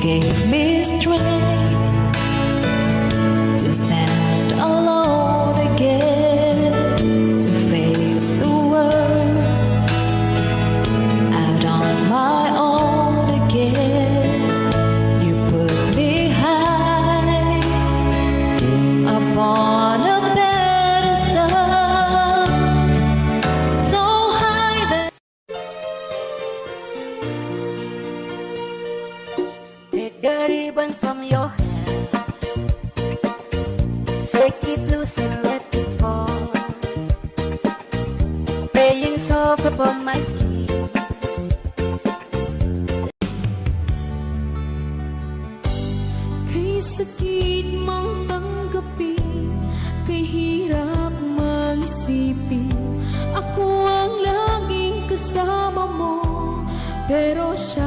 gave me strength to stand alone again, to face the world out on my own again. You put me high upon a pedestal, so high that take the ribbon from your hand, shake it loose and let it fall, playing soft upon my skin. Kay sakit mang tanggapin, kay hirap mang isipin, ako ang laging kasama mo, pero siya